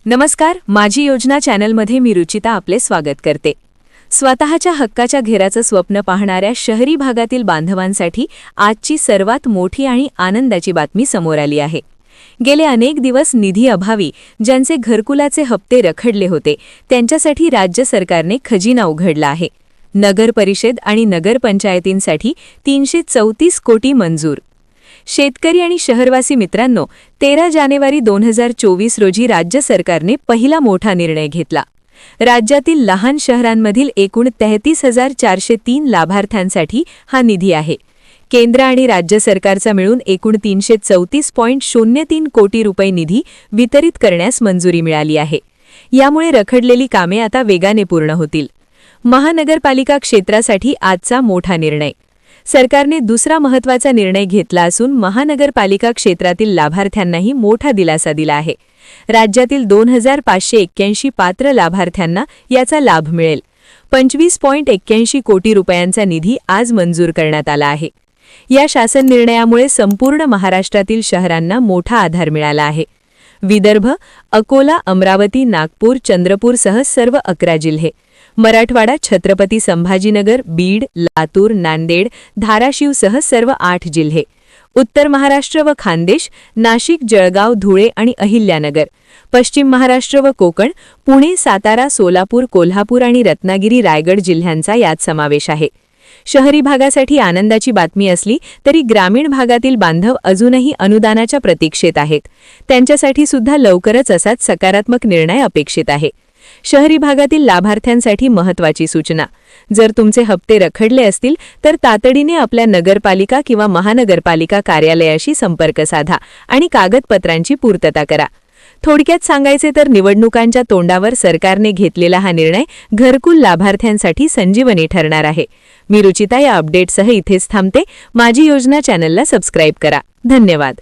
नमस्कार, माझी योजना चॅनलमध्ये मी रुचिता आपले स्वागत करते। स्वतःच्या हक्काच्या घराचं स्वप्न पाहणाऱ्या शहरी भागातील बांधवांसाठी आजची सर्वात मोठी आणि आनंदाची बातमी समोर आली आहे। गेले अनेक दिवस निधी अभावी ज्यांचे घरकुलाचे हप्ते रखडले होते त्यांच्यासाठी राज्य सरकारने खजिना उघडला आहे। नगर परिषद आणि नगरपंचायतींसाठी 334 कोटी मंजूर। शेतकरी आणि शहरवासी मित्रांनो, 13 जानेवारी 2024 रोजी राज्य सरकारने पहिला मोठा निर्णय घेतला। राज्यातील लहान शहरांमधील एकूण 33,403 लाभार्थ्यांसाठी हा निधी आहे। केंद्र आणि राज्य सरकारचा मिळून एकूण 334.03 कोटी रुपये निधी वितरित करण्यास मंजुरी मिळाली आहे। यामुळे रखडलेली कामे आता वेगाने पूर्ण होतील। महानगरपालिका क्षेत्रासाठी आजचा मोठा निर्णय। सरकारने दुसरा महत्त्वाचा निर्णय घेतला असून महानगरपालिका क्षेत्रातील लाभार्थ्यांनाही मोठा दिलासा दिला आहे। राज्यातील 2581 पात्र लाभार्थ्यांना याचा लाभ मिळेल। 25.81 कोटी रुपयांचा निधी आज मंजूर करण्यात आला आहे। या शासन निर्णयामुळे संपूर्ण महाराष्ट्रातील शहरांना मोठा आधार मिळाला आहे। विदर्भ, अकोला, अमरावती, नागपूर, चंद्रपूरसह सर्व 11 जिल्हे, मराठवाडा, छत्रपती संभाजीनगर, बीड, लातूर, नांदेड, धाराशिवसह सर्व 8 जिल्हे, उत्तर महाराष्ट्र व खानदेश, नाशिक, जळगाव, धुळे आणि अहिल्यानगर, पश्चिम महाराष्ट्र व कोकण, पुणे, सातारा, सोलापूर, कोल्हापूर आणि रत्नागिरी, रायगड जिल्ह्यांचा यात समावेश आहे। शहरी भागासाठी आनंदाची बातमी असली तरी ग्रामीण भागातील बांधव अजूनही अनुदानाच्या प्रतीक्षेत आहेत। त्यांच्यासाठी सुद्धा लवकरच असाच सकारात्मक निर्णय अपेक्षित आहे। शहरी भागातील लाभार्थ्यांसाठी महत्त्वाची सूचना, जर तुमचे हप्ते रखडले असतील तर तातडीने आपल्या नगरपालिका किंवा महानगरपालिका कार्यालयाशी संपर्क साधा आणि कागदपत्रांची पूर्तता करा। थोडक्यात सांगायचे तर निवडणुकांच्या तोंडावर सरकारने घेतलेला हा निर्णय घरकुल लाभार्थ्यांसाठी संजीवनी ठरणार आहे। मी रुचिता या अपडेटसह इथेच थांबते। माझी योजना चॅनलला सबस्क्राइब करा। धन्यवाद।